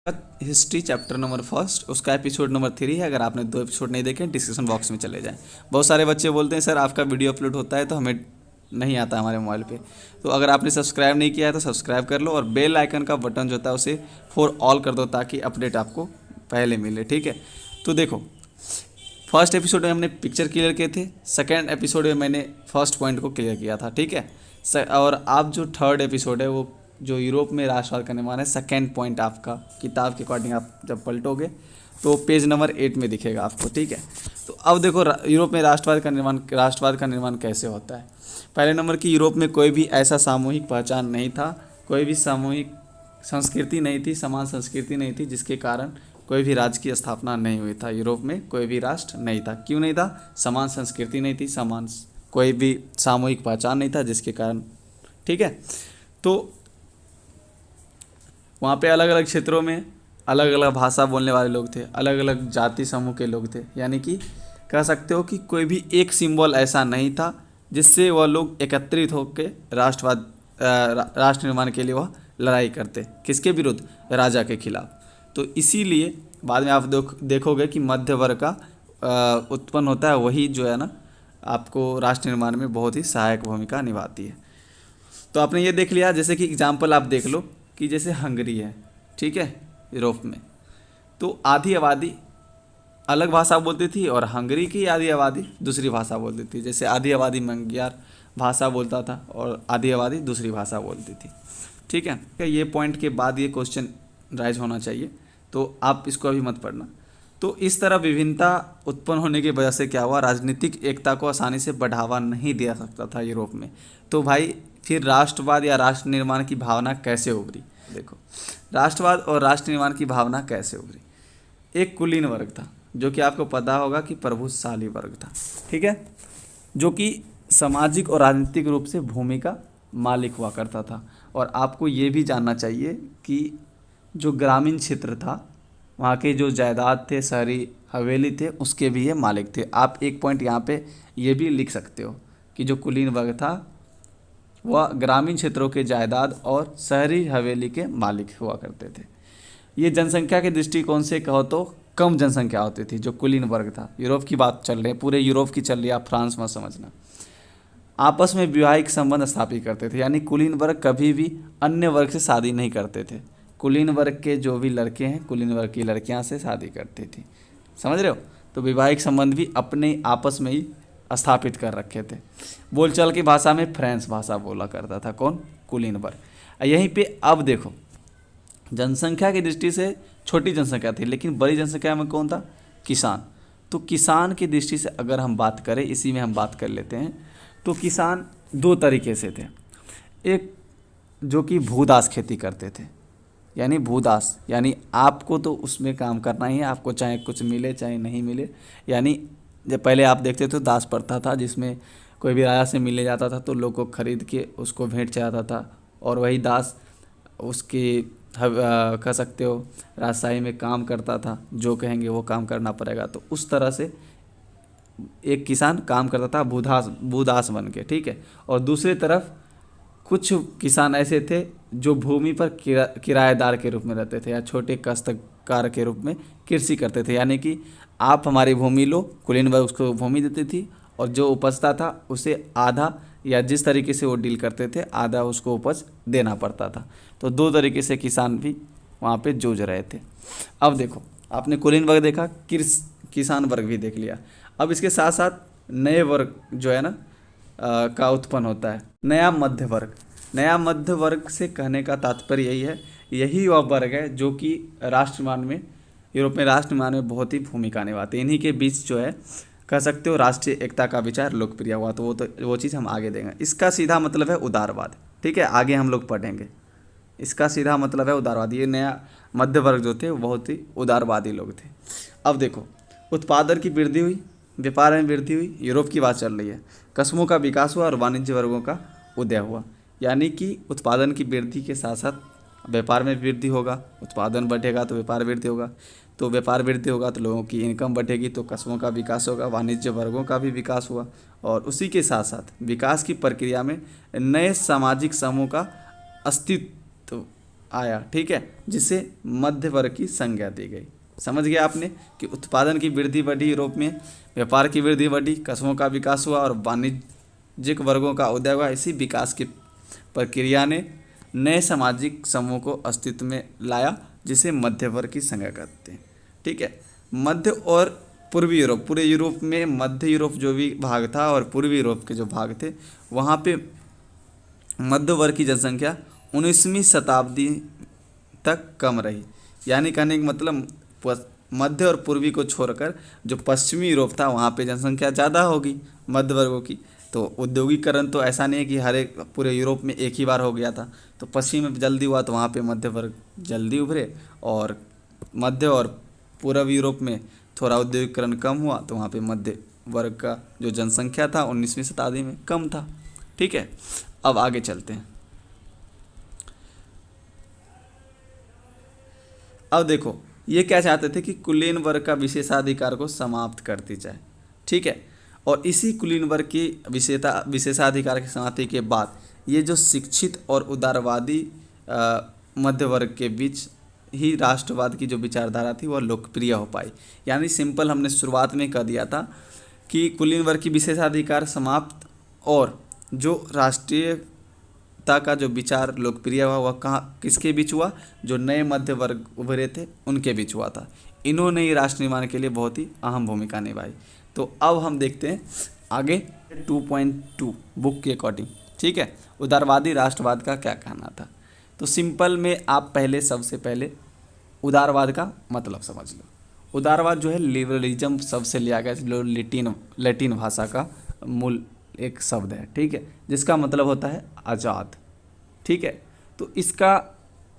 History chapter number first, उसका episode number 3 है। अगर आपने 2 एपिसोड नहीं देखे डिस्क्रिप्शन बॉक्स में चले जाएं। बहुत सारे बच्चे बोलते हैं सर आपका वीडियो अपलोड होता है तो हमें नहीं आता हमारे मोबाइल पे। तो अगर आपने सब्सक्राइब नहीं किया है तो सब्सक्राइब कर लो और बेल आइकन का बटन जो होता है उसे फॉर ऑल कर दो ताकि अपडेट आपको पहले मिले। ठीक है, तो देखो फर्स्ट एपिसोड में हमने पिक्चर क्लियर किए थे, सेकेंड एपिसोड में मैंने फर्स्ट पॉइंट को क्लियर किया था। ठीक है, और आप जो थर्ड एपिसोड है वो जो यूरोप में राष्ट्रवाद का निर्माण है, सेकेंड पॉइंट आपका किताब के अकॉर्डिंग आप जब पलटोगे तो पेज नंबर 8 में दिखेगा आपको। ठीक है, तो अब देखो यूरोप में राष्ट्रवाद का निर्माण कैसे होता है। पहले नंबर की यूरोप में कोई भी ऐसा सामूहिक पहचान नहीं था, कोई भी सामूहिक संस्कृति नहीं थी, समान संस्कृति नहीं थी, जिसके कारण कोई भी राज्य की स्थापना नहीं हुई था। यूरोप में कोई भी राष्ट्र नहीं था। क्यों नहीं था? समान संस्कृति नहीं थी, समान कोई भी सामूहिक पहचान नहीं था, जिसके कारण। ठीक है, तो वहाँ पे अलग अलग क्षेत्रों में अलग अलग भाषा बोलने वाले लोग थे, अलग अलग जाति समूह के लोग थे। यानी कि कह सकते हो कि कोई भी एक सिंबल ऐसा नहीं था जिससे वह लोग एकत्रित होकर राष्ट्र निर्माण के लिए वह लड़ाई करते। किसके विरुद्ध? राजा के खिलाफ। तो इसीलिए बाद में आप देखोगे कि मध्य वर्ग का उत्पन्न होता है, वही जो है ना आपको राष्ट्र निर्माण में बहुत ही सहायक भूमिका निभाती है। तो आपने ये देख लिया, जैसे कि एग्जाम्पल आप देख लो कि जैसे हंगरी है, ठीक है, यूरोप में, तो आधी आबादी अलग भाषा बोलती थी और हंगरी की आधी आबादी दूसरी भाषा बोलती थी। जैसे आधी आबादी मंगियार भाषा बोलता था और आधी आबादी दूसरी भाषा बोलती थी। ठीक है, ये पॉइंट के बाद ये क्वेश्चन राइज होना चाहिए, तो आप इसको अभी मत पढ़ना। तो इस तरह विभिन्नता उत्पन्न होने की वजह से क्या हुआ, राजनीतिक एकता को आसानी से बढ़ावा नहीं दिया सकता था यूरोप में। तो भाई फिर राष्ट्रवाद या राष्ट्र निर्माण की भावना कैसे उभरी? देखो, राष्ट्रवाद और राष्ट्र निर्माण की भावना कैसे उभरी। एक कुलीन वर्ग था जो कि आपको पता होगा कि प्रभुशाली वर्ग था। ठीक है, जो कि सामाजिक और राजनीतिक रूप से भूमि का मालिक हुआ करता था। और आपको ये भी जानना चाहिए कि जो ग्रामीण क्षेत्र था, वहाँ के जो जायदाद थे, शहरी हवेली थे, उसके भी ये मालिक थे। आप एक पॉइंट यहाँ पे ये भी लिख सकते हो कि जो कुलीन वर्ग था वह ग्रामीण क्षेत्रों के जायदाद और शहरी हवेली के मालिक हुआ करते थे। ये जनसंख्या के दृष्टिकोण से कहो तो कम जनसंख्या होती थी जो कुलीन वर्ग था। यूरोप की बात चल रही है, पूरे यूरोप की चल रही है, आप फ्रांस मत समझना। आपस में वैवाहिक संबंध स्थापित करते थे, यानी कुलीन वर्ग कभी भी अन्य वर्ग से शादी नहीं करते थे। कुलीन वर्ग के जो भी लड़के हैं, कुलीन वर्ग की लड़कियां से शादी करती थी। समझ रहे हो? तो वैवाहिक संबंध भी अपने आपस में ही स्थापित कर रखे थे। बोलचाल की भाषा में फ्रेंच भाषा बोला करता था कौन? कुलीन वर्ग। यहीं पे अब देखो, जनसंख्या की दृष्टि से छोटी जनसंख्या थी, लेकिन बड़ी जनसंख्या में कौन था? किसान। तो किसान की दृष्टि से अगर हम बात करें, इसी में हम बात कर लेते हैं, तो किसान दो तरीके से थे। एक जो कि भूदास खेती करते थे, यानी भूदास, यानी आपको तो उसमें काम करना ही है, आपको चाहे कुछ मिले चाहे नहीं मिले। यानी जब पहले आप देखते थे दास प्रथा था, जिसमें कोई भी राजा से मिलने जाता था तो लोग को खरीद के उसको भेंट चढ़ाता था और वही दास उसके कह सकते हो राजशाही में काम करता था, जो कहेंगे वो काम करना पड़ेगा। तो उस तरह से एक किसान काम करता था भूदास बन के। ठीक है, और दूसरी तरफ कुछ किसान ऐसे थे जो भूमि पर किराएदार के रूप में रहते थे या छोटे काश्तकार के रूप में कृषि करते थे। यानी कि आप हमारी भूमि लो, कुलीन वर्ग उसको भूमि देती थी और जो उपजता था उसे आधा, या जिस तरीके से वो डील करते थे, आधा उसको उपज देना पड़ता था। तो दो तरीके से किसान भी वहाँ पे जूझ रहे थे। अब देखो, आपने कुलीन वर्ग देखा, किसान वर्ग भी देख लिया। अब इसके साथ साथ नए वर्ग जो है ना का उत्पन्न होता है, नया मध्य वर्ग। नया मध्य वर्ग से कहने का तात्पर्य यही है, यही वह वर्ग है जो कि राष्ट्र निर्माण में, यूरोप में राष्ट्र निर्माण में बहुत ही भूमिका निभाते हैं। इन्हीं के बीच जो है कह सकते हो राष्ट्रीय एकता का विचार लोकप्रिय हुआ। तो वो चीज़ हम आगे देंगे। इसका सीधा मतलब है उदारवाद। ठीक है, आगे हम लोग पढ़ेंगे। इसका सीधा मतलब है उदारवाद। ये नया मध्य वर्ग जो थे वो बहुत ही उदारवादी लोग थे। अब देखो, उत्पादन की वृद्धि हुई, व्यापार में वृद्धि हुई, यूरोप की बात चल रही है। कस्मों का विकास हुआ और वाणिज्य वर्गों का उदय हुआ। यानी कि उत्पादन की वृद्धि के साथ साथ व्यापार में वृद्धि होगा, उत्पादन बढ़ेगा तो व्यापार वृद्धि होगा, तो व्यापार वृद्धि होगा तो लोगों की इनकम बढ़ेगी, तो कस्मों का विकास होगा, वाणिज्य वर्गों का भी विकास हुआ। और उसी के साथ साथ विकास की प्रक्रिया में नए सामाजिक समूह का अस्तित्व आया, ठीक है, जिसे मध्य वर्ग की संज्ञा दी गई। समझ गया आपने कि उत्पादन की वृद्धि बढ़ी यूरोप में, व्यापार की वृद्धि बढ़ी, कस्बों का विकास हुआ और वाणिज्यिक वर्गों का उदय हुआ। इसी विकास की प्रक्रिया ने नए सामाजिक समूह को अस्तित्व में लाया, जिसे मध्य वर्ग की संज्ञा कहते हैं, ठीक है। मध्य और पूर्वी यूरोप, पूरे यूरोप में मध्य यूरोप जो भी भाग था और पूर्वी यूरोप के जो भाग थे, वहाँ पे मध्य वर्ग की जनसंख्या 19वीं शताब्दी तक कम रही। यानी कहने का मतलब मध्य और पूर्वी को छोड़कर जो पश्चिमी यूरोप था वहाँ पे जनसंख्या ज़्यादा होगी मध्य वर्गों की। तो औद्योगिकरण तो ऐसा नहीं है कि हर एक पूरे यूरोप में एक ही बार हो गया था, तो पश्चिम में जल्दी हुआ तो वहाँ पे मध्य वर्ग जल्दी उभरे, और मध्य और पूर्व यूरोप में थोड़ा औद्योगिकरण कम हुआ तो वहाँ पे मध्य वर्ग का जो जनसंख्या था 19वीं शताब्दी में कम था, ठीक है। अब आगे चलते हैं। अब देखो ये क्या चाहते थे कि कुलीन वर्ग का विशेषाधिकार को समाप्त कर दी जाए, ठीक है। और इसी कुलीन वर्ग की विशेषाधिकार की समाप्ति के बाद ये जो शिक्षित और उदारवादी मध्य वर्ग के बीच ही राष्ट्रवाद की जो विचारधारा थी वह लोकप्रिय हो पाई। यानी सिंपल हमने शुरुआत में कह दिया था कि कुलीन वर्ग की विशेषाधिकार समाप्त और जो राष्ट्रीयता का जो विचार लोकप्रिय हुआ वह कहाँ किसके बीच हुआ, जो नए मध्य वर्ग उभरे थे उनके बीच हुआ था। इन्होंने ही राष्ट्र निर्माण के लिए बहुत ही अहम भूमिका निभाई। तो अब हम देखते हैं आगे 2.2 बुक के अकॉर्डिंग, ठीक है, उदारवादी राष्ट्रवाद का क्या कहना था। तो सिंपल में आप सबसे पहले उदारवाद का मतलब समझ लो। उदारवाद जो है लिबरलिज्म शब्द से लिया गया, जो लैटिन भाषा का मूल एक शब्द है, ठीक है, जिसका मतलब होता है आज़ाद, ठीक है। तो इसका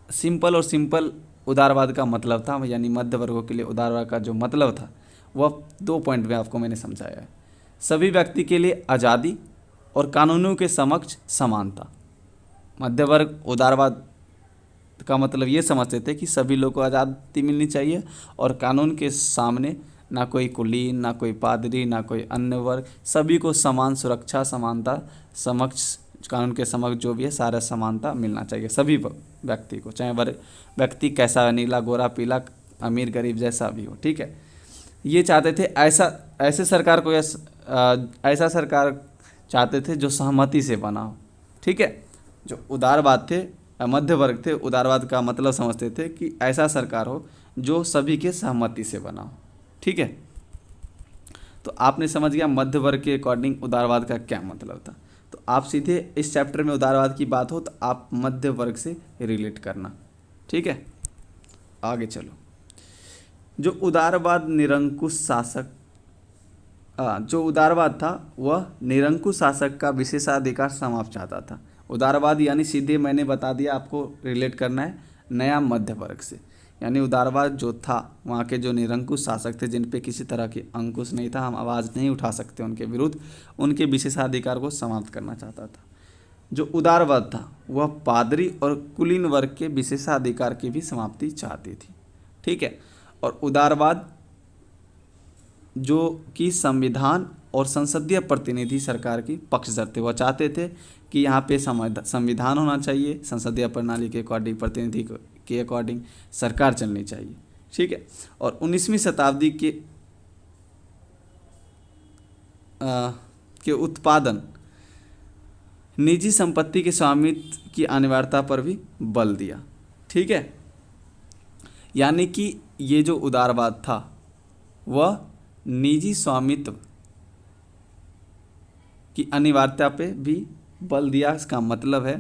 सिंपल उदारवाद का मतलब था, यानी मध्य वर्गों के लिए उदारवाद का जो मतलब था वह 2 पॉइंट में आपको मैंने समझाया है। सभी व्यक्ति के लिए आज़ादी और कानूनों के समक्ष समानता। मध्य वर्ग उदारवाद का मतलब ये समझते थे कि सभी लोगों को आज़ादी मिलनी चाहिए और कानून के सामने ना कोई कुलीन, ना कोई पादरी, ना कोई अन्य वर्ग, सभी को समान सुरक्षा, समानता, समक्ष कानून के समक्ष जो भी है सारा समानता मिलना चाहिए सभी व्यक्ति को, चाहे व्यक्ति कैसा, नीला, गोरा, पीला, अमीर, गरीब, जैसा भी हो, ठीक है। ये चाहते थे ऐसे सरकार को ऐसा सरकार चाहते थे जो सहमति से बना हो, ठीक है। जो उदारवाद थे, मध्य वर्ग थे, उदारवाद का मतलब समझते थे कि ऐसा सरकार हो जो सभी के सहमति से बना हो, ठीक है। तो आपने समझ गया मध्य वर्ग के अकॉर्डिंग उदारवाद का क्या मतलब था। तो आप सीधे इस चैप्टर में उदारवाद की बात हो तो आप मध्य वर्ग से रिलेट करना, ठीक है। आगे चलो। जो उदारवाद था वह निरंकुश शासक का विशेषाधिकार समाप्त चाहता था। उदारवाद यानी सीधे मैंने बता दिया आपको रिलेट करना है नया मध्य वर्ग से। यानी उदारवाद जो था वहाँ के जो निरंकुश शासक थे जिन पे किसी तरह की अंकुश नहीं था, हम आवाज़ नहीं उठा सकते उनके विरुद्ध, उनके विशेषाधिकार को समाप्त करना चाहता था। जो उदारवाद था वह पादरी और कुलीन वर्ग के विशेषाधिकार की भी समाप्ति चाहती थी, ठीक है। और उदारवाद जो कि संविधान और संसदीय प्रतिनिधि सरकार की पक्षधर थे, वह चाहते थे कि यहाँ पे संविधान होना चाहिए, संसदीय प्रणाली के अकॉर्डिंग, प्रतिनिधि के अकॉर्डिंग सरकार चलनी चाहिए, ठीक है। और 19वीं शताब्दी के उत्पादन निजी संपत्ति के स्वामित्व की अनिवार्यता पर भी बल दिया, ठीक है। यानी कि ये जो उदारवाद था वह निजी स्वामित्व की अनिवार्यता पे भी बल दिया। इसका मतलब है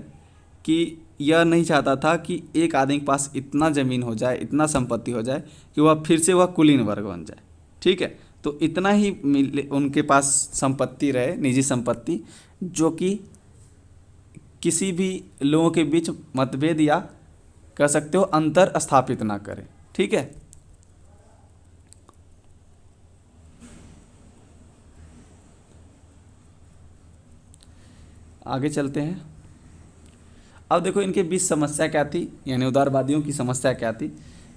कि यह नहीं चाहता था कि एक आदमी के पास इतना ज़मीन हो जाए, इतना संपत्ति हो जाए कि वह फिर से वह कुलीन वर्ग बन जाए, ठीक है। तो इतना ही उनके पास संपत्ति रहे, निजी संपत्ति, जो कि किसी भी लोगों के बीच मतभेद या कह सकते हो अंतर स्थापित ना करे, ठीक है। आगे चलते हैं। अब देखो इनके बीच समस्या क्या थी, यानी उदारवादियों की समस्या क्या थी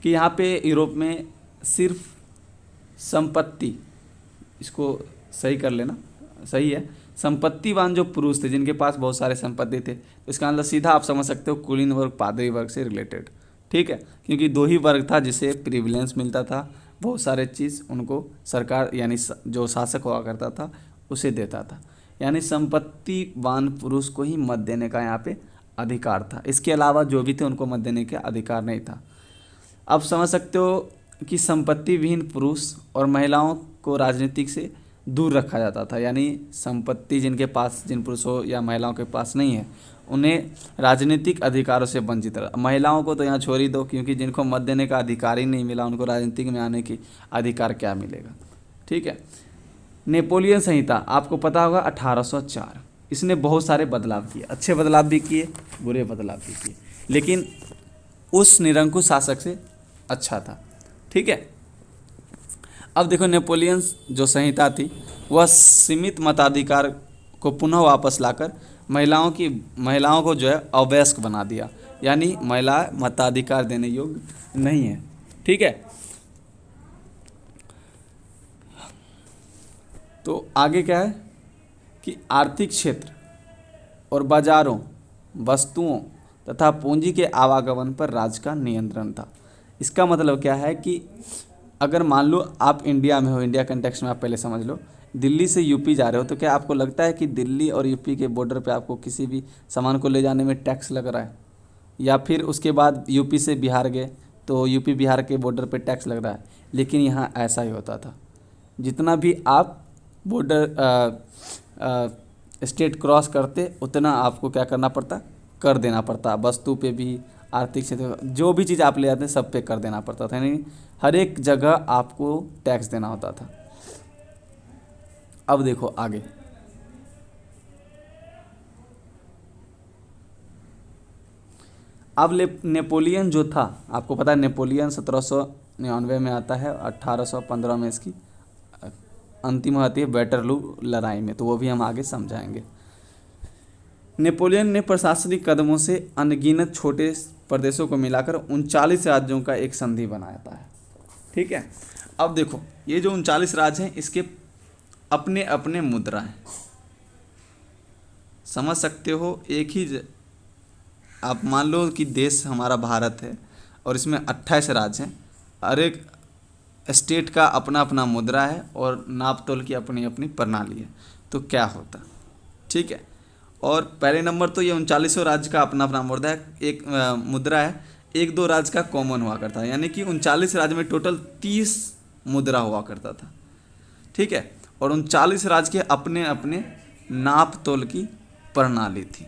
कि यहाँ पे यूरोप में सिर्फ संपत्ति, इसको सही कर लेना, सही है, संपत्तिवान जो पुरुष थे जिनके पास बहुत सारे संपत्ति थे, तो इसका मतलब सीधा आप समझ सकते हो कुलीन वर्ग, पादरी वर्ग से रिलेटेड। ठीक है, क्योंकि दो ही वर्ग था जिसे प्रिविलेंस मिलता था, बहुत सारे चीज़ उनको सरकार यानी जो शासक हुआ करता था उसे देता था, यानी संपत्तिवान पुरुष को ही मत देने का यहाँ पे अधिकार था। इसके अलावा जो भी थे उनको मत देने का अधिकार नहीं था। अब समझ सकते हो कि संपत्ति विहीन पुरुष और महिलाओं को राजनीतिक से दूर रखा जाता था, यानी संपत्ति जिनके पास, जिन पुरुषों या महिलाओं के पास नहीं है, उन्हें राजनीतिक अधिकारों से वंचित रहा। महिलाओं को तो यहाँ छोड़ ही दो, क्योंकि जिनको मत देने का अधिकार ही नहीं मिला उनको राजनीतिक में आने की अधिकार क्या मिलेगा। ठीक है, नेपोलियन संहिता आपको पता होगा 1804, इसने बहुत सारे बदलाव किए, अच्छे बदलाव भी किए, बुरे बदलाव भी किए, लेकिन उस निरंकुश शासक से अच्छा था। ठीक है, अब देखो नेपोलियन जो संहिता थी वह सीमित मताधिकार को पुनः वापस लाकर महिलाओं को जो है अवयस्क बना दिया, यानी महिला मताधिकार देने योग्य नहीं है। ठीक है, तो आगे क्या है कि आर्थिक क्षेत्र और बाजारों, वस्तुओं तथा पूंजी के आवागमन पर राज्य का नियंत्रण था। इसका मतलब क्या है कि अगर मान लो आप इंडिया में हो, इंडिया कंटेक्स्ट में आप पहले समझ लो, दिल्ली से यूपी जा रहे हो, तो क्या आपको लगता है कि दिल्ली और यूपी के बॉर्डर पे आपको किसी भी सामान को ले जाने में टैक्स लग रहा है? या फिर उसके बाद यूपी से बिहार गए तो यूपी बिहार के बॉर्डर पे टैक्स लग रहा है? लेकिन यहाँ ऐसा ही होता था, जितना भी आप बॉर्डर स्टेट क्रॉस करते उतना आपको क्या करना पड़ता, कर देना पड़ता। वस्तु पे भी, आर्थिक क्षेत्र, जो भी चीज़ आप ले जाते हैं सब पे कर देना पड़ता था, यानी हर एक जगह आपको टैक्स देना होता था। अब देखो आगे, अब नेपोलियन जो था, आपको पता है नेपोलियन 1799 में आता है, 1815 में इसकी अंतिम होती है वेटरलू लड़ाई में, तो वो भी हम आगे समझाएंगे। नेपोलियन ने प्रशासनिक कदमों से अनगिनत छोटे प्रदेशों को मिलाकर 39 राज्यों का एक संधि बनाता है। ठीक है, अब देखो ये जो 39 राज्य हैं इसके अपने अपने मुद्रा हैं, समझ सकते हो। एक ही आप मान लो कि देश हमारा भारत है और इसमें 28 राज्य हैं, हर एक स्टेट का अपना अपना मुद्रा है और नाप तोल की अपनी अपनी प्रणाली है, तो क्या होता। ठीक है, और पहले नंबर तो ये 39 राज्य का अपना अपना मुद्रा है, एक मुद्रा है, एक दो राज्य का कॉमन हुआ करता है, यानी कि 39 राज्य में टोटल 30 मुद्रा हुआ करता था। ठीक है, और 39 राज्य के अपने अपने नाप तोल की प्रणाली थी।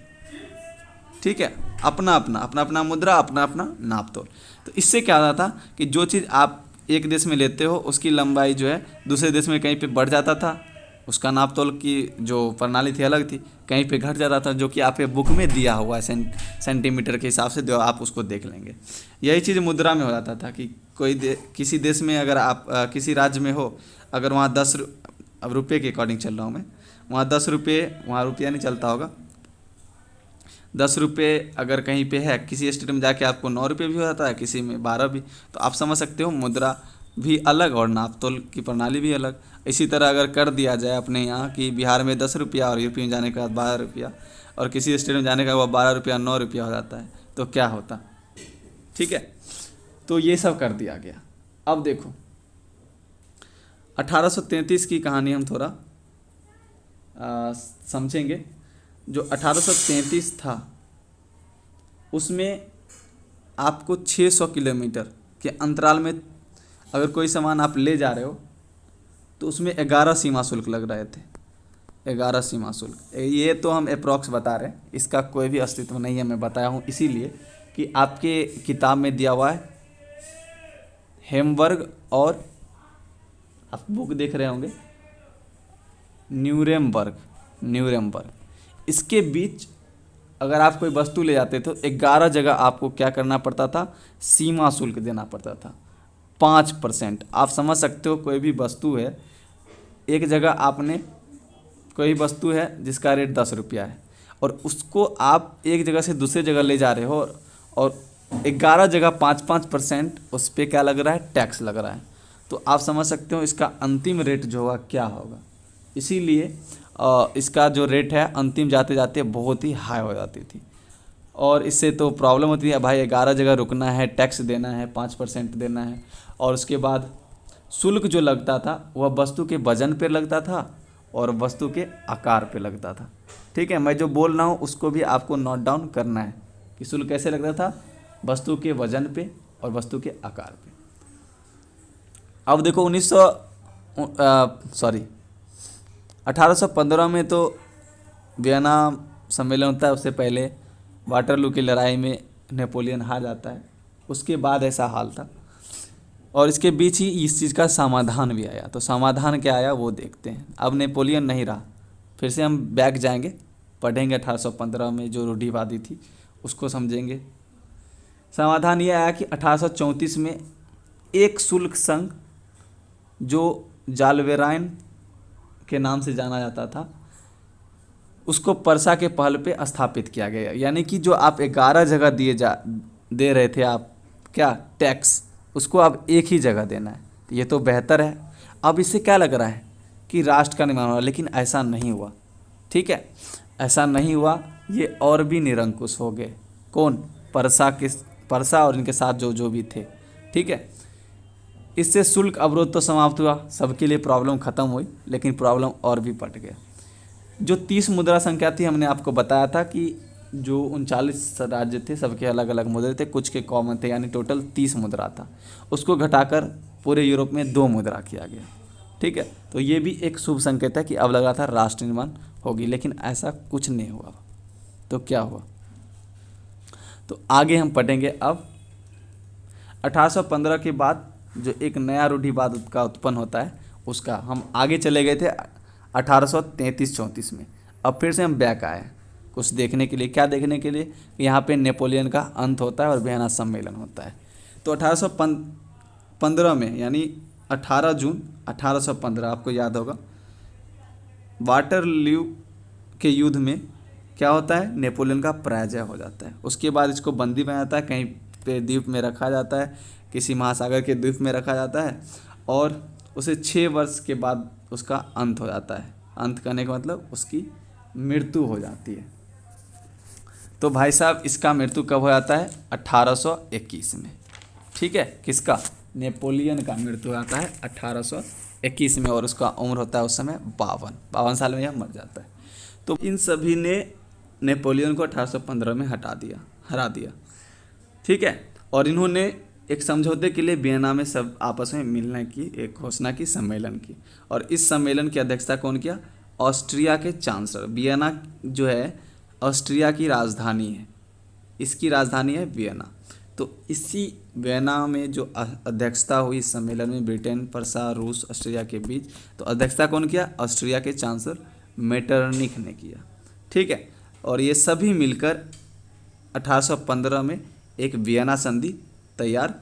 ठीक है, अपना अपना मुद्रा, अपना अपना नाप तोल। तो इससे क्या होता था कि जो चीज़ आप एक देश में लेते हो उसकी लंबाई जो है दूसरे देश में कहीं पे बढ़ जाता था, उसका नाप तोल की जो प्रणाली थी अलग थी, कहीं पे घट जाता था, जो कि आपके बुक में दिया हुआ है सेंटीमीटर के हिसाब से, आप उसको देख लेंगे। यही चीज़ मुद्रा में हो जाता था कि किसी देश में अगर आप किसी राज्य में हो, अगर वहाँ 10 अब रुपये के अकॉर्डिंग चल रहा हूँ मैं, वहाँ 10 रुपये, वहाँ रुपया नहीं चलता होगा, 10 रुपये अगर कहीं पे है, किसी स्टेट में जाके आपको 9 रुपये भी हो जाता है, किसी में 12 भी। तो आप समझ सकते हो मुद्रा भी अलग और नाप तोल की प्रणाली भी अलग। इसी तरह अगर कर दिया जाए अपने यहाँ कि बिहार में 10 रुपया और यूपी में जाने के बाद 12 रुपया, और किसी स्टेट में जाने का बाद 12 रुपया 9 रुपया हो जाता है, तो क्या होता। ठीक है, तो ये सब कर दिया गया। अब देखो 1833 की कहानी हम थोड़ा समझेंगे। जो 1833 था उसमें आपको 600 किलोमीटर के अंतराल में अगर कोई सामान आप ले जा रहे हो तो उसमें 11 सीमा शुल्क लग रहे थे, 11 सीमा शुल्क। ये तो हम अप्रॉक्स बता रहे हैं, इसका कोई भी अस्तित्व नहीं है, मैं बताया हूँ इसीलिए कि आपके किताब में दिया हुआ है हेम्बर्ग और आप बुक देख रहे होंगे न्यूरेमबर्ग, इसके बीच अगर आप कोई वस्तु ले जाते तो 11 जगह आपको क्या करना पड़ता था, सीमा शुल्क देना पड़ता था 5%। आप समझ सकते हो कोई भी वस्तु है, एक जगह आपने कोई वस्तु है जिसका रेट 10 रुपया है और उसको आप एक जगह से दूसरे जगह ले जा रहे हो और 11 जगह 5% उस पर क्या लग रहा है, टैक्स लग रहा है। तो आप समझ सकते हो इसका अंतिम रेट जो होगा क्या होगा। इसीलिए इसका जो रेट है अंतिम जाते जाते बहुत ही हाई हो जाती थी। और इससे तो प्रॉब्लम होती है भाई, 11 जगह रुकना है, टैक्स देना है, 5% देना है, और उसके बाद शुल्क जो लगता था वह वस्तु के वजन पे लगता था और वस्तु के आकार पे लगता था। ठीक है, मैं जो बोल रहा हूँ उसको भी आपको नोट डाउन करना है कि शुल्क कैसे लगता था, वस्तु के वजन पे और वस्तु के आकार पे। अब देखो 1815 में तो वियना सम्मेलन होता है, उससे पहले वाटरलू की लड़ाई में नेपोलियन हार जाता है, उसके बाद ऐसा हाल था, और इसके बीच ही इस चीज़ का समाधान भी आया। तो समाधान क्या आया वो देखते हैं। अब नेपोलियन नहीं रहा, फिर से हम बैक जाएंगे, पढ़ेंगे 1815 में जो रूढ़िवादी थी उसको समझेंगे। समाधान ये आया कि 1834 में एक शुल्क संघ जो जालवेराइन के नाम से जाना जाता था उसको परसा के पहल पे स्थापित किया गया। यानी कि जो आप 11 जगह दे रहे थे आप क्या टैक्स, उसको अब एक ही जगह देना है। तो ये तो बेहतर है। अब इससे क्या लग रहा है कि राष्ट्र का निर्माण हुआ, लेकिन ऐसा नहीं हुआ। ठीक है, ऐसा नहीं हुआ, ये और भी निरंकुश हो गए। कौन? परसा और इनके साथ जो जो भी थे। ठीक है, इससे शुल्क अवरोध तो समाप्त हुआ, सबके लिए प्रॉब्लम ख़त्म हुई, लेकिन प्रॉब्लम और भी बढ़ गया। जो 30 मुद्रा संख्या थी, हमने आपको बताया था कि जो 39 राज्य थे सबके अलग अलग मुद्रे थे, कुछ के कॉमन थे, यानी टोटल 30 मुद्रा था। उसको घटाकर पूरे यूरोप में 2 मुद्रा किया गया। ठीक है, तो ये भी एक शुभ संकेत है कि अब लगा था राष्ट्र निर्माण होगी, लेकिन ऐसा कुछ नहीं हुआ। तो क्या हुआ, तो आगे हम पढ़ेंगे। अब 1815 के बाद जो एक नया रूढ़िवाद का उत्पन्न होता है उसका हम आगे चले गए थे 1833-34 में। अब फिर से हम बैक आए कुछ देखने के लिए। क्या देखने के लिए? यहाँ पे नेपोलियन का अंत होता है और वियना सम्मेलन होता है। तो 1815 में, यानी 18 जून 1815, आपको याद होगा वाटरलू के युद्ध में क्या होता है, नेपोलियन का पराजय हो जाता है। उसके बाद इसको बंदी बनाया जाता है, कहीं पे द्वीप में रखा जाता है, किसी महासागर के द्वीप में रखा जाता है, और उसे 6 वर्ष के बाद उसका अंत हो जाता है। अंत करने का मतलब उसकी मृत्यु हो जाती है। तो भाई साहब इसका मृत्यु कब हो जाता है? 1821 में। ठीक है, किसका? नेपोलियन का मृत्यु हो जाता है 1821 में, और उसका उम्र होता है उस समय 52 साल में यह मर जाता है। तो इन सभी ने नेपोलियन को 1815 में हरा दिया। ठीक है, और इन्होंने एक समझौते के लिए वियना में सब आपस में मिलने की एक घोषणा की, सम्मेलन की। और इस सम्मेलन की अध्यक्षता कौन किया? ऑस्ट्रिया के चांसलर। वियना जो है ऑस्ट्रिया की राजधानी है, इसकी राजधानी है वियना। तो इसी वियना में जो अध्यक्षता हुई इस सम्मेलन में ब्रिटेन, परसा, रूस, ऑस्ट्रिया के बीच, तो अध्यक्षता कौन किया? ऑस्ट्रिया के चांसलर मेटरनिख ने किया। ठीक है, और ये सभी मिलकर 1815 में एक वियना संधि तैयार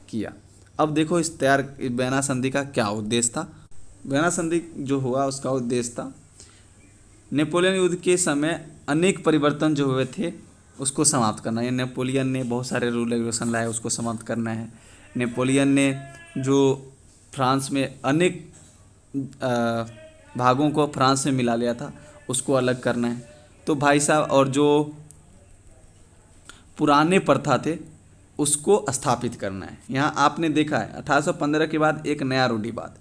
किया। अब देखो इस वियना संधि का क्या उद्देश्य था। वियना संधि जो हुआ उसका उद्देश्य था नेपोलियन युद्ध के समय अनेक परिवर्तन जो हुए थे उसको समाप्त करना है। नेपोलियन ने बहुत सारे रूल रेगुलेशन लाए, उसको समाप्त करना है। नेपोलियन ने जो फ्रांस में अनेक भागों को फ्रांस में मिला लिया था उसको अलग करना है। तो भाई साहब, और जो पुराने प्रथा थे उसको स्थापित करना है। यहाँ आपने देखा है 1815 के बाद एक नया रूढ़िवाद।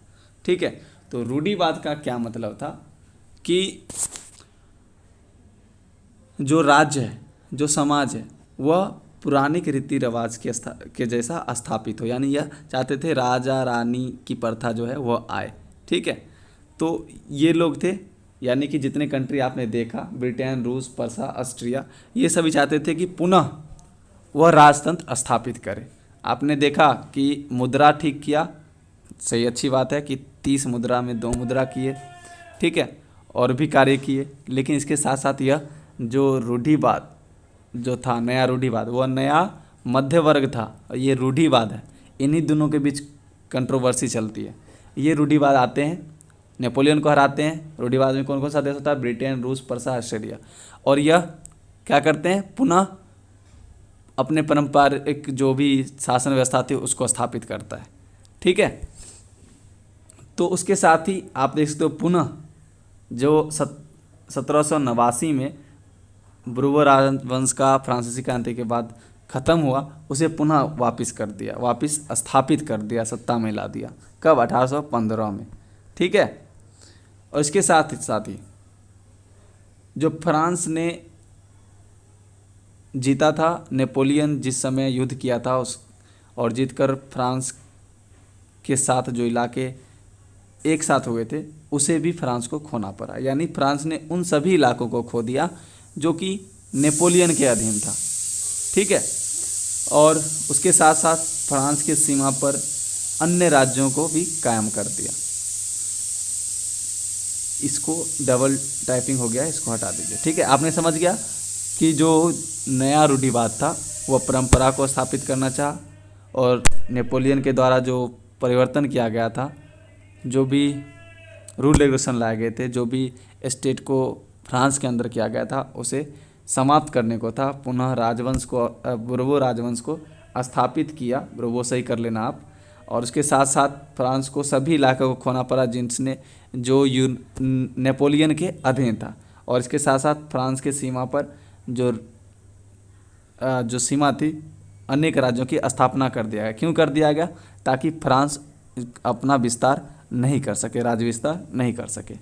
ठीक है, तो रूढ़िवाद का क्या मतलब था कि जो राज्य है, जो समाज है, वह पुरानिक रीति रिवाज के जैसा स्थापित हो। यानी यह चाहते थे राजा रानी की प्रथा जो है वह आए। ठीक है, तो ये लोग थे, यानी कि जितने कंट्री आपने देखा, ब्रिटेन, रूस, परसा, ऑस्ट्रिया, ये सभी चाहते थे कि पुनः वह राजतंत्र स्थापित करे। आपने देखा कि मुद्रा ठीक किया, सही, अच्छी बात है कि 30 मुद्रा में 2 मुद्रा किए। ठीक है, और भी कार्य किए, लेकिन इसके साथ साथ यह जो रूढ़िवाद जो था, नया रूढ़िवाद, वह नया मध्य वर्ग था। ये रूढ़िवाद है, इन्हीं दोनों के बीच कंट्रोवर्सी चलती है। ये रूढ़िवाद आते हैं, नेपोलियन को हराते हैं। रूढ़िवाद में कौन कौन सा देश होता है? ब्रिटेन, रूस, परसा, ऑस्ट्रेलिया। और यह क्या करते हैं? पुनः अपने पारंपरिक जो भी शासन व्यवस्था थी उसको स्थापित करता है। ठीक है, तो उसके साथ ही आप देख सकते हो पुनः जो 1789 में बुर्बो राजवंश का फ्रांसीसी क्रांति के बाद ख़त्म हुआ, उसे पुनः वापस कर दिया, वापस स्थापित कर दिया, सत्ता में ला दिया। कब? 1815 में। ठीक है। और इसके साथ ही जो फ्रांस ने जीता था, नेपोलियन जिस समय युद्ध किया था उस और जीतकर फ्रांस के साथ जो इलाके एक साथ हुए थे, उसे भी फ्रांस को खोना पड़ा। यानी फ्रांस ने उन सभी इलाकों को खो दिया जो कि नेपोलियन के अधीन था। ठीक है। और उसके साथ साथ फ्रांस के सीमा पर अन्य राज्यों को भी कायम कर दिया। इसको डबल टाइपिंग हो गया, इसको हटा दीजिए। ठीक है। आपने समझ गया कि जो नया रूढ़िवाद था वह परंपरा को स्थापित करना चाहा, और नेपोलियन के द्वारा जो परिवर्तन किया गया था, जो भी रूल रेगुलेशन लाए गए थे, जो भी स्टेट को फ्रांस के अंदर किया गया था, उसे समाप्त करने को था। पुनः राजवंश को, बुर्बो राजवंश को स्थापित किया। बुर्बो सही कर लेना आप। और उसके साथ साथ फ्रांस को सभी इलाकों को खोना पड़ा जिनसे जो नेपोलियन के अधीन था। और इसके साथ साथ फ्रांस के सीमा पर जो सीमा थी, अनेक राज्यों की स्थापना कर दिया गया। क्यों कर दिया गया? ताकि फ्रांस अपना विस्तार नहीं कर सके, राज्य विस्तार नहीं कर सके।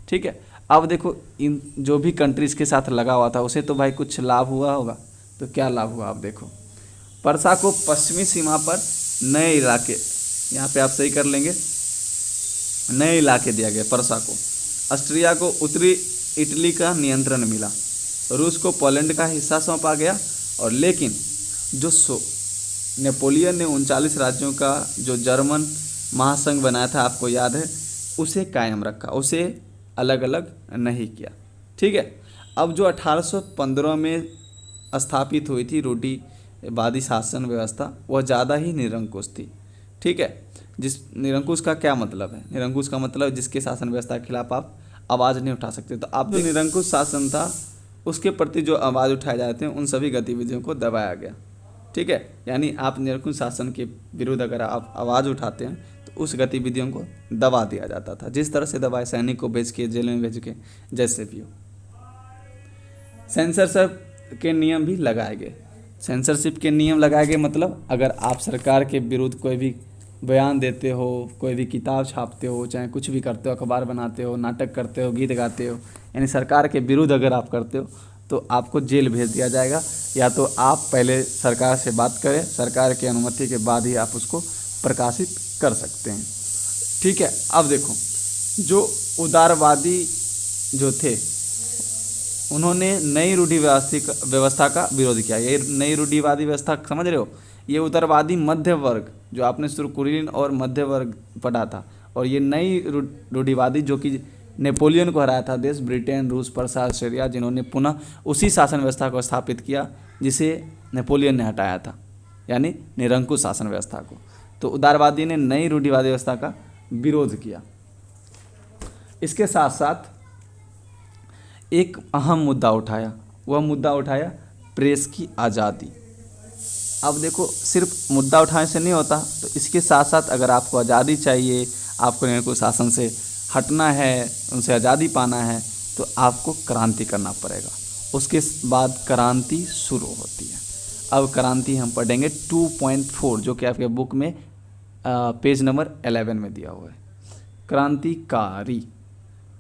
ठीक है। अब देखो, इन जो भी कंट्रीज़ के साथ लगा हुआ था उसे तो भाई कुछ लाभ हुआ होगा। तो क्या लाभ हुआ आप देखो। पर्सा को पश्चिमी सीमा पर नए इलाके, यहाँ पे आप सही कर लेंगे, नए इलाके दिया गया पर्सा को। ऑस्ट्रिया को उत्तरी इटली का नियंत्रण मिला। रूस को पोलैंड का हिस्सा सौंपा गया। और लेकिन जो नेपोलियन ने 39 राज्यों का जो जर्मन महासंघ बनाया था, आपको याद है, उसे कायम रखा, उसे अलग अलग नहीं किया। ठीक है। अब जो 1815 में स्थापित हुई थी रूढ़िवादी शासन व्यवस्था, वह ज़्यादा ही निरंकुश थी। ठीक है। जिस निरंकुश का क्या मतलब है? निरंकुश का मतलब जिसके शासन व्यवस्था के खिलाफ आप आवाज़ नहीं उठा सकते। तो अब जो निरंकुश शासन था उसके प्रति जो आवाज़ उठाए जाते हैं, उन सभी गतिविधियों को दबाया गया। ठीक है। यानी आप निरंकुश शासन के विरुद्ध अगर आप आवाज़ उठाते हैं तो उस गतिविधियों को दबा दिया जाता था। जिस तरह से दबाए, सैनिक को भेज के, जेल में भेज के, जैसे भी हो। सेंसरशिप के नियम भी लगाए गए। सेंसरशिप के नियम लगाए गए मतलब अगर आप सरकार के विरुद्ध कोई भी बयान देते हो, कोई भी किताब छापते हो, चाहे कुछ भी करते हो, अखबार बनाते हो, नाटक करते हो, गीत गाते हो, यानी सरकार के विरुद्ध अगर आप करते हो तो आपको जेल भेज दिया जाएगा। या तो आप पहले सरकार से बात करें, सरकार की अनुमति के बाद ही आप उसको प्रकाशित कर सकते हैं। ठीक है। अब देखो, जो उदारवादी जो थे उन्होंने नई व्यवस्था का विरोध किया। ये नई रूढ़िवादी व्यवस्था समझ रहे हो? ये उदारवादी मध्य वर्ग, जो आपने कुलीन और मध्य वर्ग पढ़ा था, और ये नई रूढ़िवादी जो कि नेपोलियन को हराया था देश, ब्रिटेन, रूस, पर्सा, ऑस्ट्रेलिया, जिन्होंने पुनः उसी शासन व्यवस्था को स्थापित किया जिसे नेपोलियन ने हटाया था, यानी निरंकुश शासन व्यवस्था को। तो उदारवादी ने नई रूढ़िवादी व्यवस्था का विरोध किया। इसके साथ साथ एक अहम मुद्दा उठाया, वह मुद्दा उठाया प्रेस की आज़ादी। अब देखो, सिर्फ मुद्दा उठाने से नहीं होता, तो इसके साथ साथ अगर आपको आज़ादी चाहिए, आपको निरंकुश शासन से हटना है, उनसे आज़ादी पाना है, तो आपको क्रांति करना पड़ेगा। उसके बाद क्रांति शुरू होती है। अब क्रांति हम पढ़ेंगे 2.4, जो कि आपके बुक में पेज नंबर 11 में दिया हुआ है। क्रांतिकारी।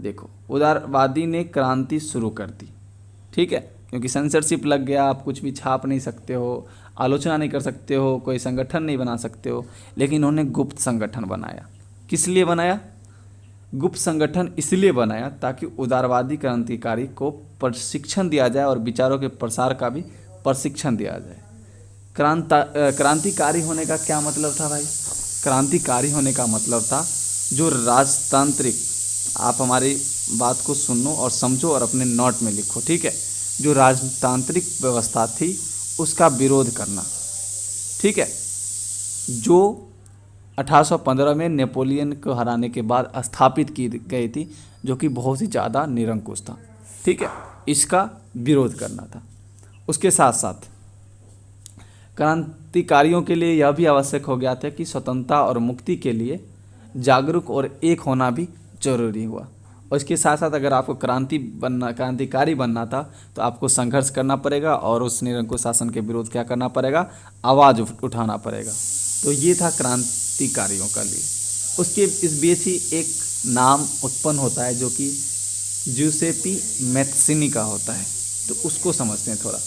देखो, उदारवादी ने क्रांति शुरू कर दी। ठीक है। क्योंकि सेंसरशिप लग गया, आप कुछ भी छाप नहीं सकते हो, आलोचना नहीं कर सकते हो, कोई संगठन नहीं बना सकते हो। लेकिन उन्होंने गुप्त संगठन बनाया। किस लिए बनाया? गुप्त संगठन इसलिए बनाया ताकि उदारवादी क्रांतिकारी को प्रशिक्षण दिया जाए और विचारों के प्रसार का भी प्रशिक्षण दिया जाए। क्रांतिकारी होने का क्या मतलब था भाई? क्रांतिकारी होने का मतलब था जो राजतांत्रिक, आप हमारी बात को सुनो और समझो और अपने नोट में लिखो। ठीक है। जो राजतांत्रिक व्यवस्था थी उसका विरोध करना। ठीक है। जो 1815 में नेपोलियन को हराने के बाद स्थापित की गई थी, जो कि बहुत ही ज़्यादा निरंकुश था। ठीक है। इसका विरोध करना था। उसके साथ साथ क्रांतिकारियों के लिए यह भी आवश्यक हो गया था कि स्वतंत्रता और मुक्ति के लिए जागरूक और एक होना भी जरूरी हुआ। और इसके साथ साथ अगर आपको क्रांतिकारी बनना था तो आपको संघर्ष करना पड़ेगा और उस निरंकुश शासन के विरोध क्या करना पड़ेगा, आवाज़ उठाना पड़ेगा। तो ये था क्रांतिकारियों का लिए। उसके इस बीच ही एक नाम उत्पन्न होता है जो कि जूसेपी मैत्सिनी का होता है, तो उसको समझते हैं थोड़ा।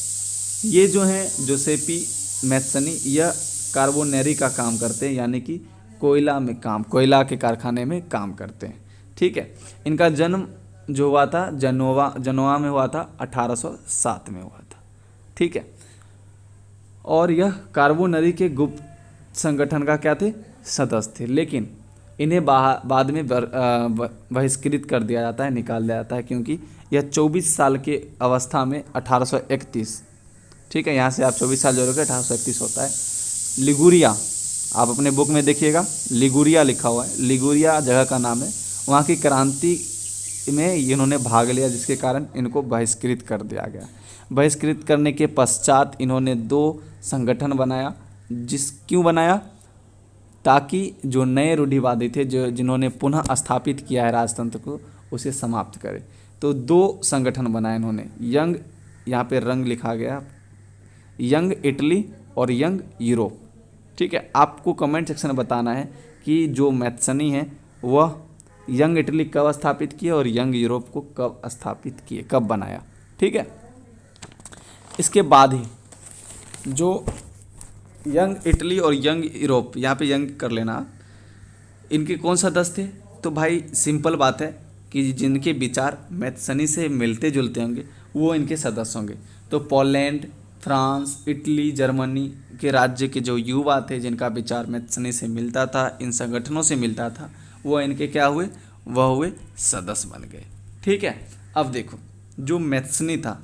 ये जो हैं जूसेपी मैत्सिनी, यह कार्बोनेरी का काम करते हैं, यानी कि कोयला के कारखाने में काम करते हैं। ठीक है, इनका जन्म जो हुआ था जनोवा में हुआ था, 1807 में हुआ था। ठीक है, और यह कार्बोनरी के गुप्त संगठन का क्या थे, सदस्य थे, लेकिन इन्हें बाद में बहिष्कृत कर दिया जाता है, निकाल दिया जाता है, क्योंकि यह 24 साल के अवस्था में 1831, ठीक है, यहाँ से आप 24 साल जोड़ोगे 1831 होता है। लिगुरिया, आप अपने बुक में देखिएगा, लिगुरिया लिखा हुआ है, लिगुरिया जगह का नाम है। वहाँ की क्रांति में इन्होंने भाग लिया, जिसके कारण इनको बहिष्कृत कर दिया गया। बहिष्कृत करने के पश्चात इन्होंने 2 संगठन बनाया। क्यों बनाया? ताकि जो नए रूढ़िवादी थे, जिन्होंने पुनः स्थापित किया है राजतंत्र को, उसे समाप्त करें। तो 2 संगठन बनाए इन्होंने, यंग, यहाँ पे रंग लिखा गया, यंग इटली और यंग यूरोप। ठीक है, आपको कमेंट सेक्शन में बताना है कि जो मैत्सिनी है वह यंग इटली कब स्थापित किए और यंग यूरोप को कब स्थापित किए, कब बनाया। ठीक है, इसके बाद ही जो यंग इटली और यंग यूरोप, यहाँ पे यंग कर लेना, इनके कौन सदस्य थे? तो भाई सिंपल बात है कि जिनके विचार मैत्सिनी से मिलते जुलते होंगे वो इनके सदस्य होंगे। तो पोलैंड, फ्रांस, इटली, जर्मनी के राज्य के जो युवा थे जिनका विचार मैत्सिनी से मिलता था, इन संगठनों से मिलता था, वो इनके क्या हुए, वह हुए सदस्य बन गए। ठीक है, अब देखो, जो मैत्सिनी था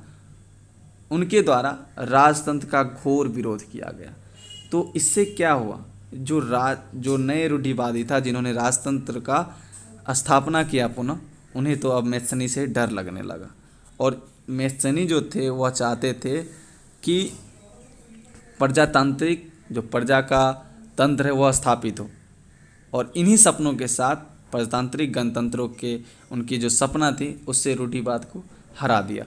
उनके द्वारा राजतंत्र का घोर विरोध किया गया। तो इससे क्या हुआ, जो नए रूढ़िवादी था, जिन्होंने राजतंत्र का स्थापना किया पुनः, उन्हें तो अब मैत्सिनी से डर लगने लगा। और मैत्सिनी जो थे वह चाहते थे कि प्रजातांत्रिक, जो प्रजा का तंत्र है वह स्थापित हो, और इन्हीं सपनों के साथ प्रजातांत्रिक गणतंत्रों के उनकी जो सपना थी उससे रूढ़िवाद को हरा दिया।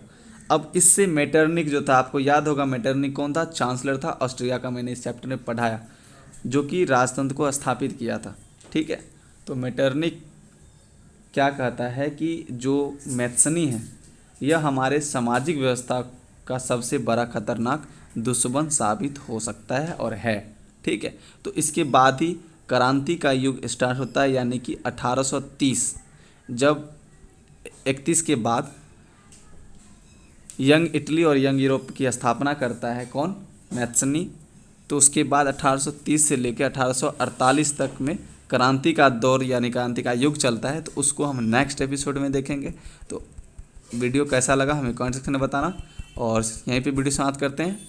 अब इससे मेटरनिक जो था, आपको याद होगा मेटरनिक कौन था, चांसलर था ऑस्ट्रिया का, मैंने इस चैप्टर में पढ़ाया, जो कि राजतंत्र को स्थापित किया था। ठीक है, तो मेटरनिक क्या कहता है कि जो मैत्सिनी है यह हमारे सामाजिक व्यवस्था का सबसे बड़ा खतरनाक दुश्मन साबित हो सकता है और है। ठीक है, तो इसके बाद ही क्रांति का युग स्टार्ट होता है, यानी कि 1830, जब 31 के बाद यंग इटली और यंग यूरोप की स्थापना करता है कौन, मैत्सिनी। तो उसके बाद 1830 से लेकर 1848 तक में क्रांति का दौर यानी क्रांति का युग चलता है। तो उसको हम नेक्स्ट एपिसोड में देखेंगे। तो वीडियो कैसा लगा हमें कमेंट सेक्शन में बताना, और यहीं पे वीडियो समाप्त करते हैं।